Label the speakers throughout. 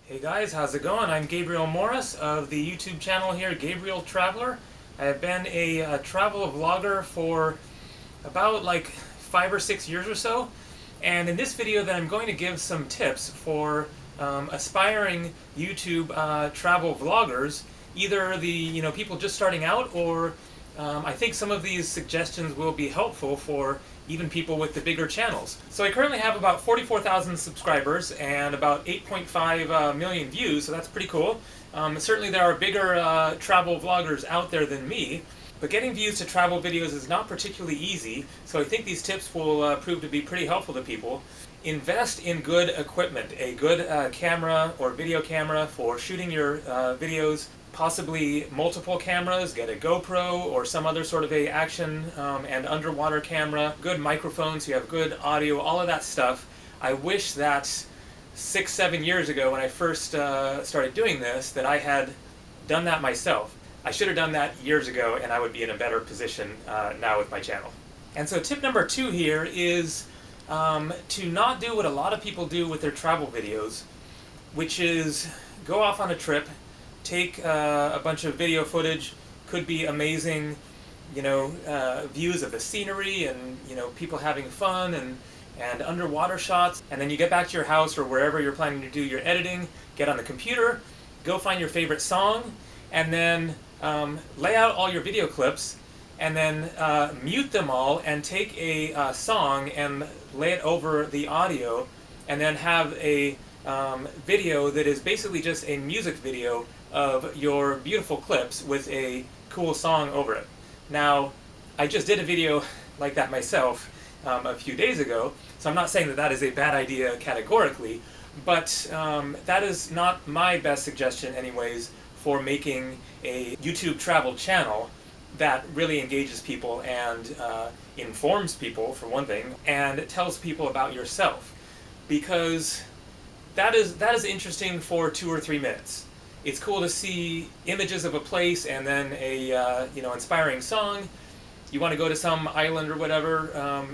Speaker 1: Hey guys, how's it going? I'm Gabriel Morris of the YouTube channel here, Gabriel Traveler. I have been a travel vlogger for about like 5 or 6 years or so, and in this video then I'm going to give some tips for aspiring YouTube travel vloggers, either the people just starting out, or I think some of these suggestions will be helpful for even people with the bigger channels. So I currently have about 44,000 subscribers and about 8.5 million views, so that's pretty cool. Certainly there are bigger travel vloggers out there than me, but getting views to travel videos is not particularly easy, so I think these tips will prove to be pretty helpful to people. Invest in good equipment, a good camera or video camera for shooting your videos, possibly multiple cameras, get a GoPro or some other sort of a action and underwater camera, good microphones, so you have good audio, all of that stuff. I wish that 6-7 years ago when I first started doing this that I had done that myself. I should have done that years ago and I would be in a better position now with my channel. And so tip number 2 here is to not do what a lot of people do with their travel videos, which is go off on a trip, take a bunch of video footage, could be amazing, views of the scenery and people having fun and underwater shots, and then you get back to your house or wherever you're planning to do your editing, get on the computer, go find your favorite song, and then lay out all your video clips, and then mute them all and take a song and lay it over the audio, and then have a video that is basically just a music video of your beautiful clips with a cool song over it. Now, I just did a video like that myself a few days ago, so I'm not saying that that is a bad idea categorically, but that is not my best suggestion anyways for making a YouTube travel channel that really engages people and informs people, for one thing, and tells people about yourself, because that is interesting for 2 or 3 minutes. It's cool to see images of a place and then a inspiring song. You want to go to some island or whatever,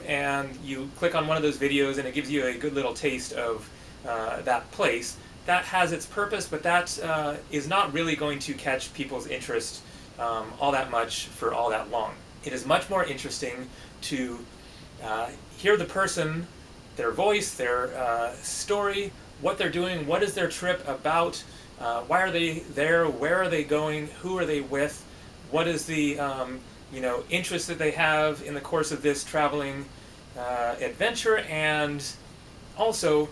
Speaker 1: and you click on one of those videos and it gives you a good little taste of that place. That has its purpose, but that is not really going to catch people's interest all that much for all that long. It is much more interesting to hear the person, their voice, their story, what they're doing, what is their trip about, why are they there, where are they going, who are they with, what is the interest that they have in the course of this traveling adventure, and also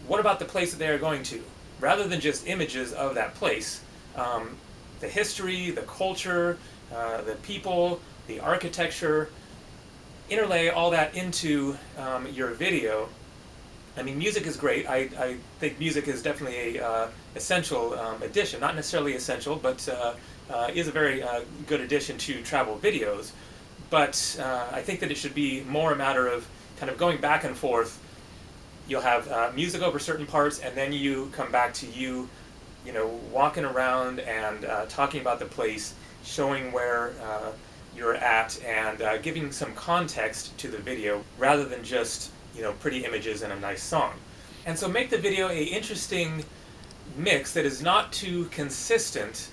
Speaker 1: what about the place that they are going to, rather than just images of that place. The history, the culture, the people, the architecture, interlay all that into your video. I mean, music is great. I think music is definitely a essential addition. Not necessarily essential, but is a very good addition to travel videos. But I think that it should be more a matter of kind of going back and forth. You'll have music over certain parts, and then you come back to you walking around and talking about the place, showing where you're at, and giving some context to the video, rather than just pretty images and a nice song. And so make the video a interesting mix that is not too consistent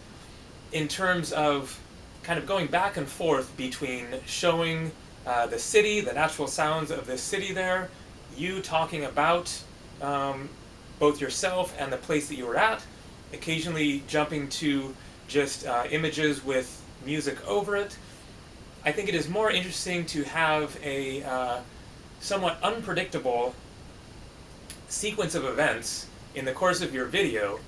Speaker 1: in terms of kind of going back and forth between showing the city, the natural sounds of the city there, you talking about both yourself and the place that you were at, occasionally jumping to just images with music over it. I think it is more interesting to have a somewhat unpredictable sequence of events in the course of your video,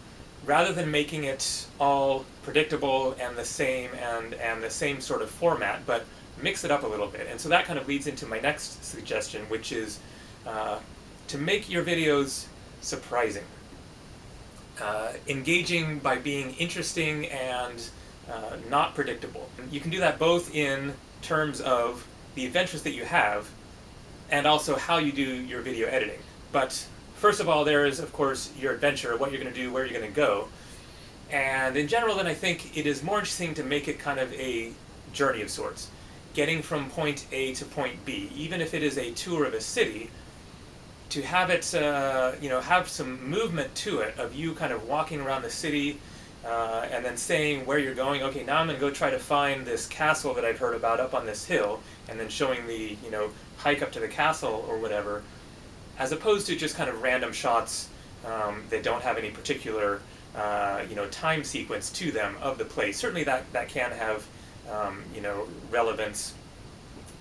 Speaker 1: rather than making it all predictable and the same and the same sort of format, but mix it up a little bit. And so that kind of leads into my next suggestion, which is to make your videos surprising. Engaging by being interesting and not predictable. You can do that both in terms of the adventures that you have and also how you do your video editing. But first of all, there is, of course, your adventure, what you're going to do, where you're going to go. And in general, then I think it is more interesting to make it kind of a journey of sorts. Getting from point A to point B, even if it is a tour of a city, to have it, have some movement to it, of you kind of walking around the city, and then saying where you're going. Okay, now I'm going to go try to find this castle that I've heard about up on this hill, and then showing the, hike up to the castle or whatever, as opposed to just kind of random shots that don't have any particular, time sequence to them of the place. Certainly that can have, relevance.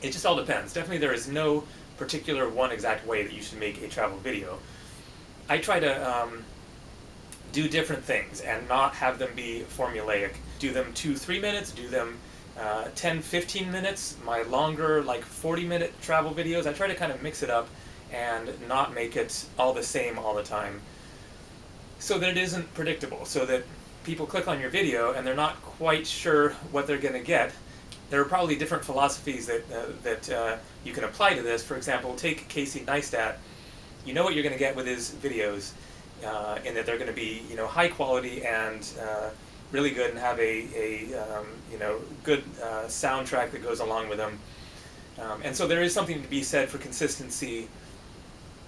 Speaker 1: It just all depends. Definitely there is no particular one exact way that you should make a travel video. I try to do different things and not have them be formulaic. Do them 2-3 minutes, do them 10-15 minutes. My longer, like 40-minute travel videos, I try to kind of mix it up and not make it all the same all the time, so that it isn't predictable, so that people click on your video and they're not quite sure what they're going to get. There are probably different philosophies that you can apply to this. For example, take Casey Neistat. You know what you're going to get with his videos, in that they're going to be, high quality and really good, and have a good soundtrack that goes along with them. And so there is something to be said for consistency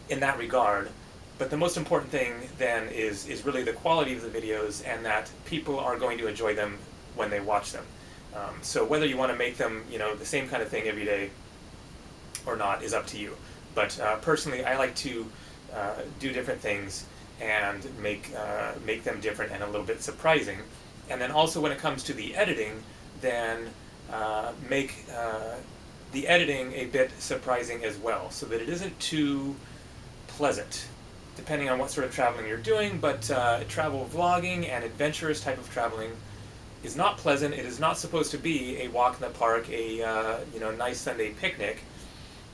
Speaker 1: in that regard. But the most important thing then is really the quality of the videos, and that people are going to enjoy them when they watch them. So whether you want to make them, the same kind of thing every day or not is up to you. But personally, I like to do different things and make them different and a little bit surprising. And then also when it comes to the editing, then make the editing a bit surprising as well, so that it isn't too pleasant, depending on what sort of traveling you're doing. But travel vlogging and adventurous type of traveling is not pleasant. It is not supposed to be a walk in the park, a nice Sunday picnic.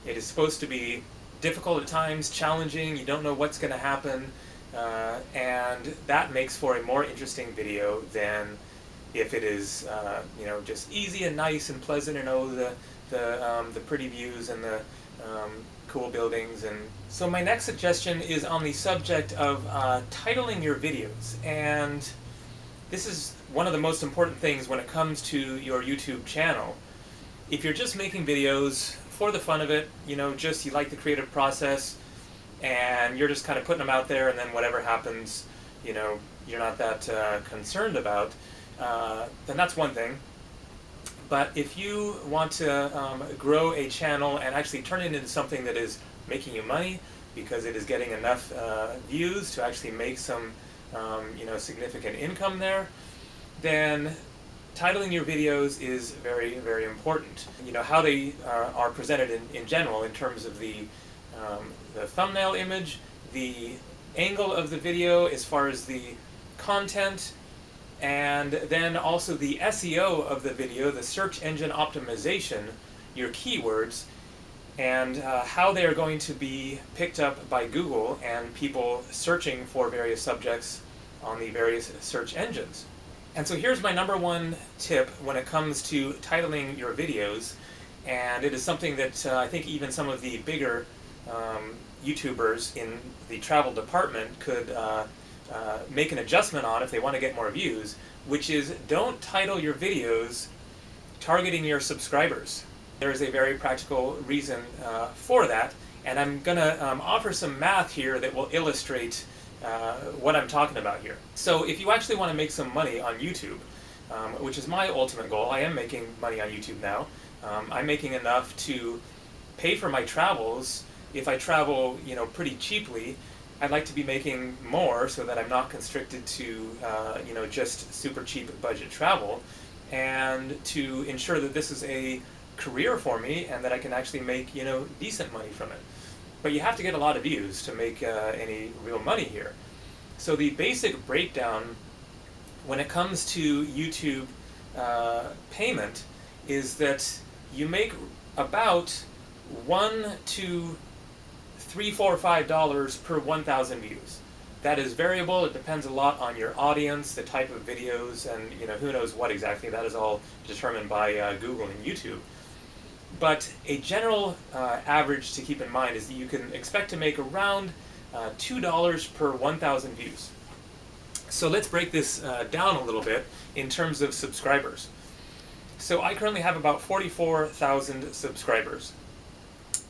Speaker 1: It is supposed to be difficult at times, challenging. You don't know what's going to happen, and that makes for a more interesting video than if it is just easy and nice and pleasant, and the pretty views and the cool buildings. And so my next suggestion is on the subject of titling your videos. And this is one of the most important things when it comes to your YouTube channel. If you're just making videos for the fun of it, you like the creative process, and you're just kind of putting them out there, and then whatever happens, you're not that concerned about, then that's one thing. But if you want to grow a channel and actually turn it into something that is making you money, because it is getting enough views to actually make some significant income there, then titling your videos is very, very important. How they are presented in general, in terms of the thumbnail image, the angle of the video as far as the content, and then also the SEO of the video, the search engine optimization, your keywords, and how they are going to be picked up by Google and people searching for various subjects on the various search engines. And so here's my number one tip when it comes to titling your videos, and it is something that I think even some of the bigger YouTubers in the travel department could make an adjustment on if they want to get more views, which is, don't title your videos targeting your subscribers. There is a very practical reason for that, and I'm going to offer some math here that will illustrate what I'm talking about here. So if you actually want to make some money on YouTube, which is my ultimate goal, I am making money on YouTube now. I'm making enough to pay for my travels. If I travel, pretty cheaply, I'd like to be making more so that I'm not constricted to, just super cheap budget travel, and to ensure that this is a career for me and that I can actually make, decent money from it. But you have to get a lot of views to make any real money here. So the basic breakdown when it comes to YouTube payment is that you make about $1 to $3, $4, $5 per 1,000 views. That is variable. It depends a lot on your audience, the type of videos, and who knows what exactly. That is all determined by Google and YouTube. But a general average to keep in mind is that you can expect to make around $2 per 1,000 views. So let's break this down a little bit in terms of subscribers. So I currently have about 44,000 subscribers.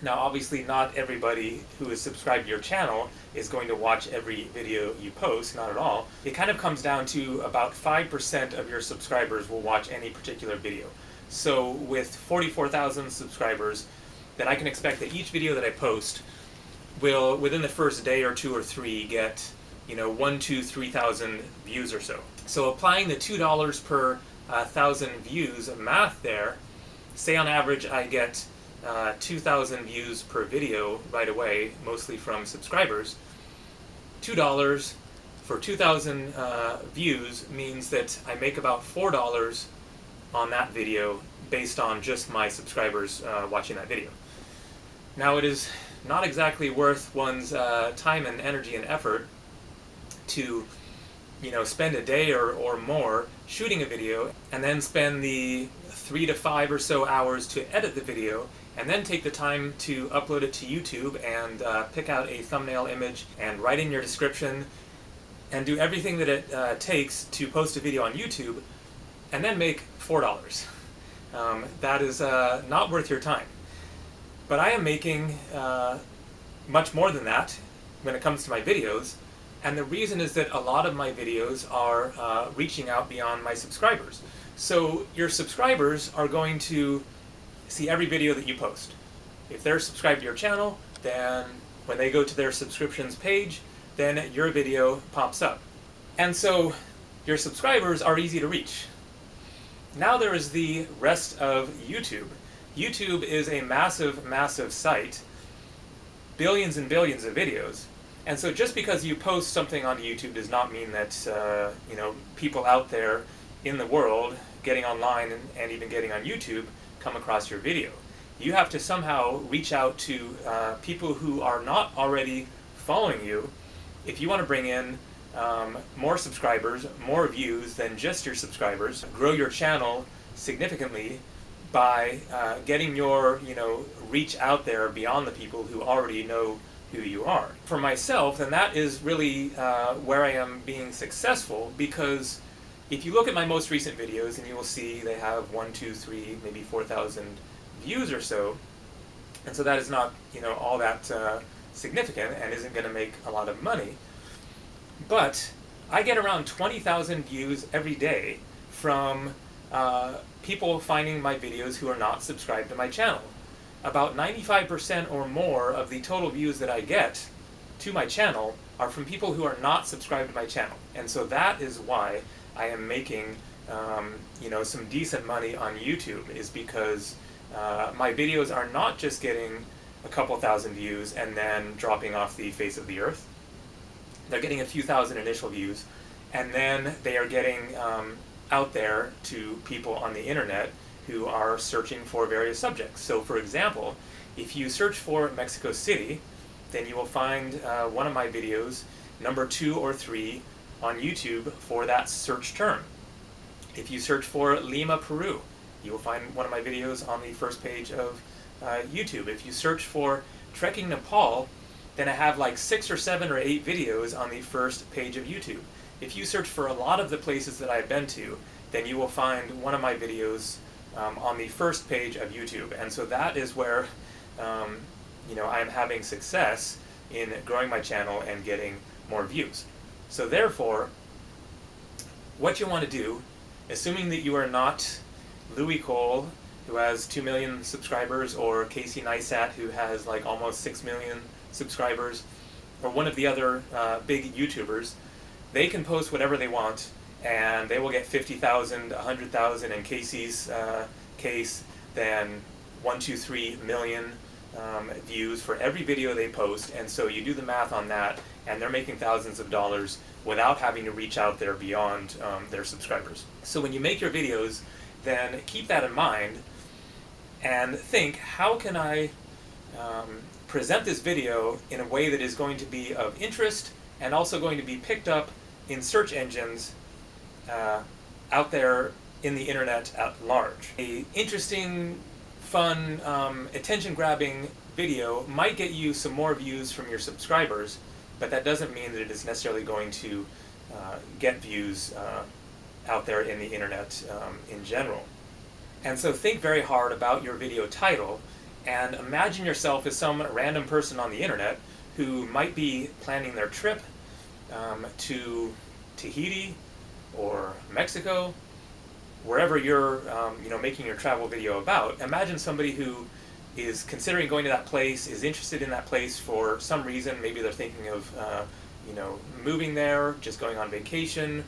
Speaker 1: Now obviously not everybody who is subscribed to your channel is going to watch every video you post, not at all. It kind of comes down to about 5% of your subscribers will watch any particular video. So with 44,000 subscribers, then I can expect that each video that I post will, within the first day or two or three, get 1, 2, 3,000 views or so. So applying the $2 per 1,000 views math there, say on average I get 2,000 views per video right away, mostly from subscribers. $2 for 2,000 views means that I make about $4 on that video based on just my subscribers watching that video. Now it is not exactly worth one's time and energy and effort to spend a day or more shooting a video and then spend the 3 to 5 or so hours to edit the video and then take the time to upload it to YouTube and pick out a thumbnail image and write in your description and do everything that it takes to post a video on YouTube and then make $4. That is not worth your time. But I am making much more than that when it comes to my videos, and the reason is that a lot of my videos are reaching out beyond my subscribers. So your subscribers are going to see every video that you post. If they're subscribed to your channel, then when they go to their subscriptions page, then your video pops up. And so your subscribers are easy to reach. Now there is the rest of YouTube. YouTube is a massive, massive site, billions and billions of videos. And so just because you post something on YouTube does not mean that people out there in the world getting online and even getting on YouTube come across your video. You have to somehow reach out to people who are not already following you if you want to bring in more subscribers, more views than just your subscribers. Grow your channel significantly by getting your reach out there beyond the people who already know who you are. For myself, then that is really where I am being successful, because if you look at my most recent videos, and you will see they have 1, 2, 3, maybe 4,000 views or so, and so that is not all that significant and isn't going to make a lot of money. But I get around 20,000 views every day from people finding my videos who are not subscribed to my channel. About 95% or more of the total views that I get to my channel are from people who are not subscribed to my channel. And so that is why I am making some decent money on YouTube, is because my videos are not just getting a couple thousand views and then dropping off the face of the earth. They're getting a few thousand initial views, and then they are getting out there to people on the internet who are searching for various subjects. So for example, if you search for Mexico City, then you will find one of my videos, number 2 or 3 on YouTube for that search term. If you search for Lima, Peru, you will find one of my videos on the first page of YouTube. If you search for Trekking Nepal, then I have like 6 or 7 or 8 videos on the first page of YouTube. If you search for a lot of the places that I've been to, then you will find one of my videos on the first page of YouTube. And so that is where I'm having success in growing my channel and getting more views. So therefore, what you want to do, assuming that you are not Louis Cole, who has 2 million subscribers, or Casey Neistat, who has like almost 6 million subscribers, or one of the other big YouTubers, they can post whatever they want, and they will get 50,000, 100,000 in Casey's case, then 1, 2, 3 million views for every video they post. And so you do the math on that, and they're making thousands of dollars without having to reach out there beyond their subscribers. So when you make your videos, then keep that in mind and think, how can I present this video in a way that is going to be of interest and also going to be picked up in search engines out there in the internet at large. A interesting, fun, attention-grabbing video might get you some more views from your subscribers, but that doesn't mean that it is necessarily going to get views out there in the internet in general. And so think very hard about your video title And imagine yourself as some random person on the internet who might be planning their trip to Tahiti or Mexico, wherever you're making your travel video about. Imagine somebody who is considering going to that place, is interested in that place for some reason. Maybe they're thinking of moving there, just going on vacation,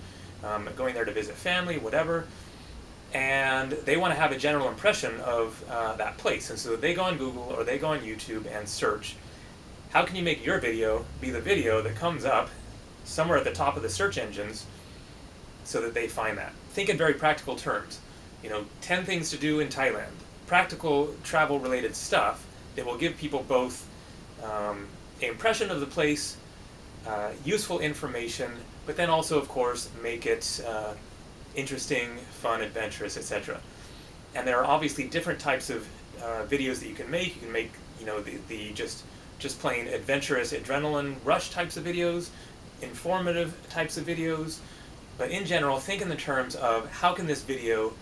Speaker 1: going there to visit family, whatever. And they want to have a general impression of that place. And so they go on Google or they go on YouTube and search, how can you make your video be the video that comes up somewhere at the top of the search engines so that they find that? Think in very practical terms. 10 things to do in Thailand. Practical travel related stuff that will give people both an impression of the place, useful information, but then also, of course, make it interesting, fun, adventurous, etc. And there are obviously different types of videos that you can make. You can make, the just plain adventurous, adrenaline rush types of videos, informative types of videos. But in general, think in the terms of how can this video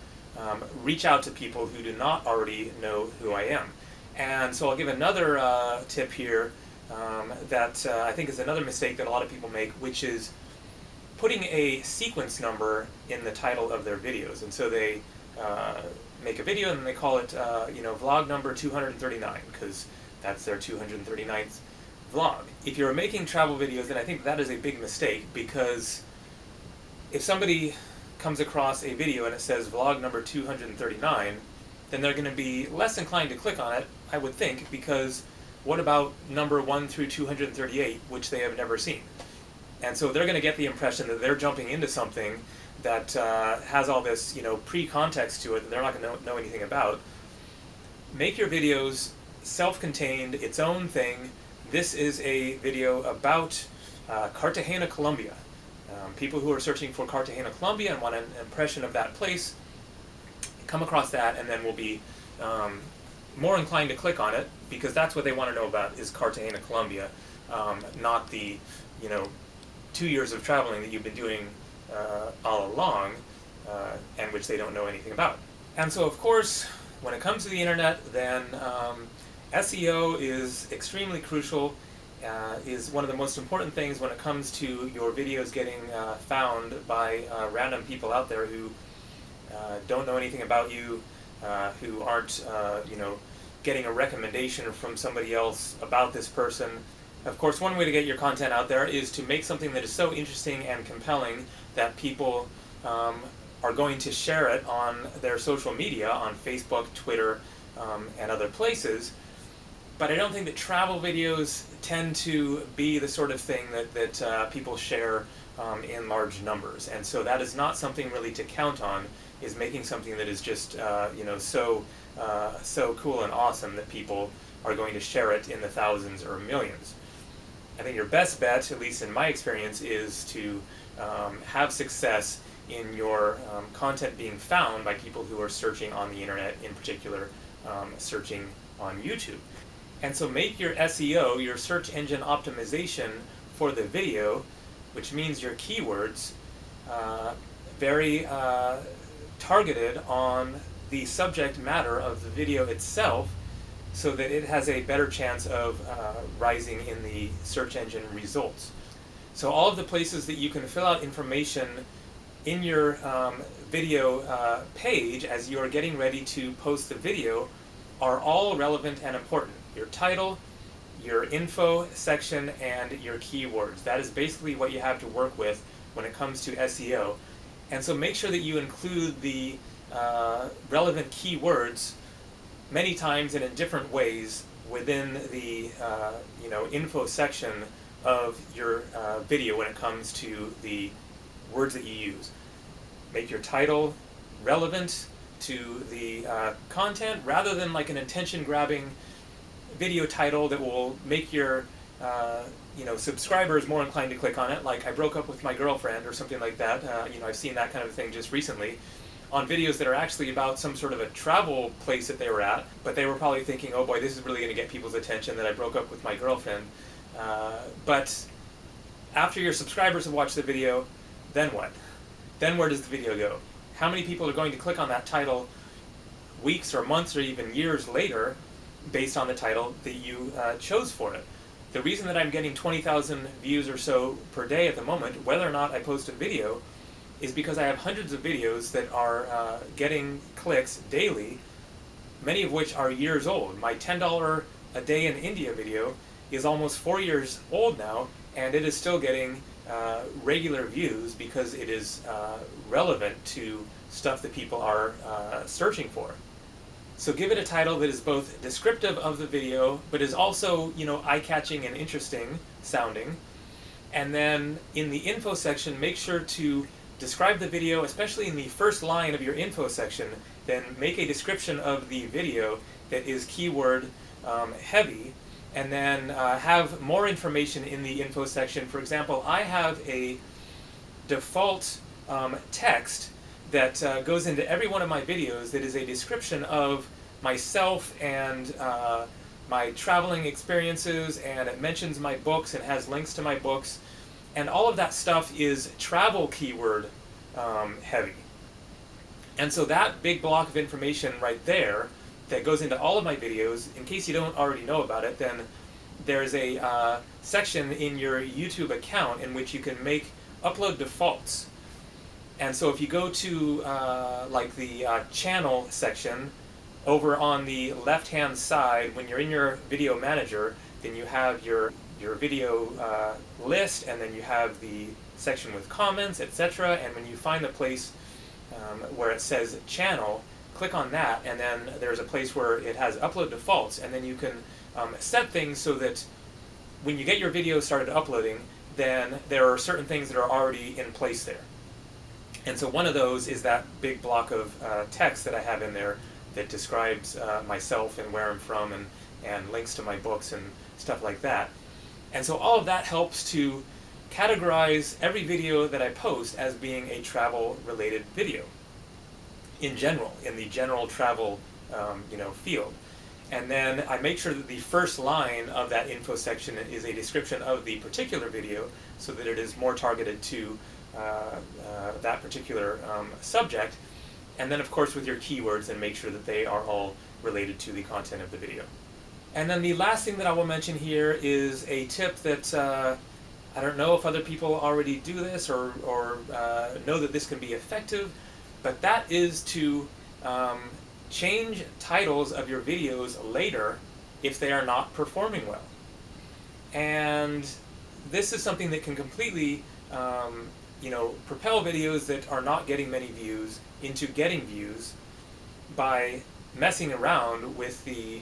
Speaker 1: reach out to people who do not already know who I am. And so I'll give another tip here that I think is another mistake that a lot of people make, which is putting a sequence number in the title of their videos. And so they make a video and they call it vlog number 239 because that's their 239th vlog. If you're making travel videos, then I think that is a big mistake, because if somebody comes across a video and it says vlog number 239, then they're going to be less inclined to click on it, I would think, because what about number 1 through 238, which they have never seen? And so they're going to get the impression that they're jumping into something that has all this pre-context to it that they're not going to know anything about. Make your videos self-contained, its own thing. This is a video about Cartagena, Colombia. People who are searching for Cartagena, Colombia and want an impression of that place come across that and then will be more inclined to click on it, because that's what they want to know about, is Cartagena, Colombia, not the 2 years of traveling that you've been doing all along and which they don't know anything about. And so of course, when it comes to the internet, then SEO is extremely crucial. Is one of the most important things when it comes to your videos getting found by random people out there who don't know anything about you, who aren't getting a recommendation from somebody else about this person. Of course, one way to get your content out there is to make something that is so interesting and compelling that people are going to share it on their social media, on Facebook, Twitter, and other places. But I don't think that travel videos tend to be the sort of thing that people share in large numbers. And so that is not something really to count on, is making something that is just so cool and awesome that people are going to share it in the thousands or millions. I think your best bet, at least in my experience, is to have success in your content being found by people who are searching on the internet, in particular searching on YouTube. And so make your SEO, your search engine optimization for the video, which means your keywords, very targeted on the subject matter of the video itself, so that it has a better chance of rising in the search engine results. So all of the places that you can fill out information in your video page as you are getting ready to post the video are all relevant and important. Your title, your info section, and your keywords. That is basically what you have to work with when it comes to SEO. And so make sure that you include the relevant keywords many times and in different ways within the info section of your video when it comes to the words that you use. Make your title relevant to the content, rather than like an attention-grabbing video title that will make your subscribers more inclined to click on it, like I broke up with my girlfriend or something like that. I've seen that kind of thing just recently on videos that are actually about some sort of a travel place that they were at, but they were probably thinking, oh boy, this is really going to get people's attention that I broke up with my girlfriend. But after your subscribers have watched the video, then what? Then where does the video go? How many people are going to click on that title weeks or months or even years later based on the title that you chose for it. The reason that I'm getting 20,000 views or so per day at the moment, whether or not I post a video, is because I have hundreds of videos that are getting clicks daily, many of which are years old. My $10 a day in India video is almost 4 years old now, and it is still getting regular views because it is relevant to stuff that people are searching for. So give it a title that is both descriptive of the video, but is also, eye-catching and interesting sounding. And then in the info section, make sure to describe the video, especially in the first line of your info section. Then make a description of the video that is keyword heavy, and then have more information in the info section. For example, I have a default text that goes into every one of my videos that is a description of myself and my traveling experiences, and it mentions my books and has links to my books, and all of that stuff is travel keyword heavy. And so that big block of information right there that goes into all of my videos, in case you don't already know about it, then there's a section in your YouTube account in which you can make upload defaults. And so if you go to like the channel section, over on the left-hand side, when you're in your video manager, then you have your video list, and then you have the section with comments, etc. And when you find the place where it says channel, click on that, and then there's a place where it has upload defaults, and then you can set things so that when you get your video started uploading, then there are certain things that are already in place there. And so one of those is that big block of text that I have in there that describes myself and where I'm from, and links to my books and stuff like that. And so all of that helps to categorize every video that I post as being a travel-related video in general, in the general travel field. And then I make sure that the first line of that info section is a description of the particular video so that it is more targeted to that particular subject. And then, of course, with your keywords, and make sure that they are all related to the content of the video. And then the last thing that I will mention here is a tip that I don't know if other people already do this or know that this can be effective, but that is to change titles of your videos later if they are not performing well. And this is something that can completely propel videos that are not getting many views into getting views by messing around with the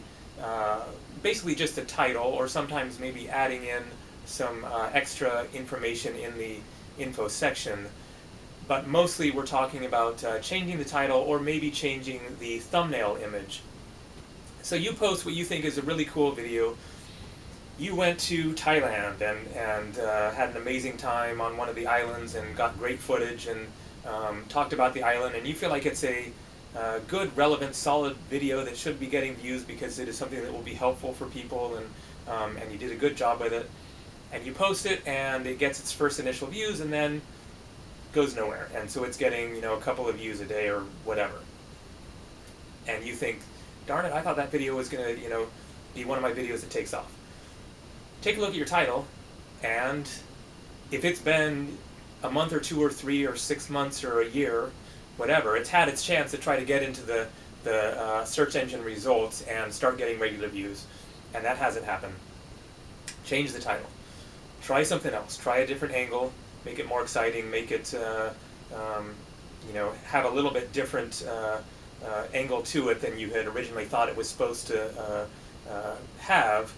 Speaker 1: basically just the title, or sometimes maybe adding in some extra information in the info section. But mostly we're talking about changing the title, or maybe changing the thumbnail image. So you post what you think is a really cool video. You went to Thailand and had an amazing time on one of the islands and got great footage and talked about the island, and you feel like it's a good, relevant, solid video that should be getting views because it is something that will be helpful for people, and you did a good job with it. And you post it, and it gets its first initial views, and then goes nowhere. And so it's getting a couple of views a day or whatever. And you think, darn it, I thought that video was going to be one of my videos that takes off. Take a look at your title, and if it's been a month or 2 or 3 or 6 months or a year, whatever, it's had its chance to try to get into the search engine results and start getting regular views, and that hasn't happened. Change the title. Try something else. Try a different angle. Make it more exciting. Make it have a little bit different angle to it than you had originally thought it was supposed to have,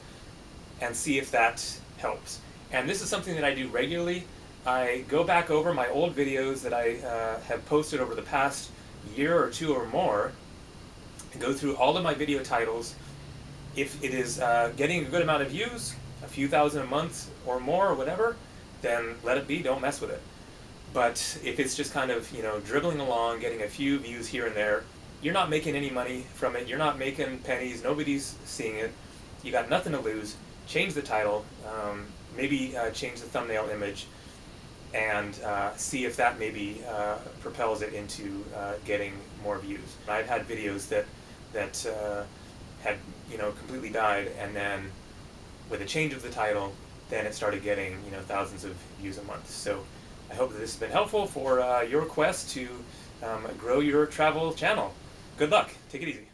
Speaker 1: and see if that helps. And this is something that I do regularly. I go back over my old videos that I have posted over the past year or 2 or more, and go through all of my video titles. If it is getting a good amount of views, a few thousand a month or more or whatever, then let it be, don't mess with it. But if it's just kind of dribbling along, getting a few views here and there, you're not making any money from it, you're not making pennies, nobody's seeing it, you got nothing to lose. Change the title, maybe change the thumbnail image, and see if that maybe propels it into getting more views. I've had videos that had, completely died, and then with a change of the title, then it started getting, thousands of views a month. So I hope that this has been helpful for your quest to grow your travel channel. Good luck. Take it easy.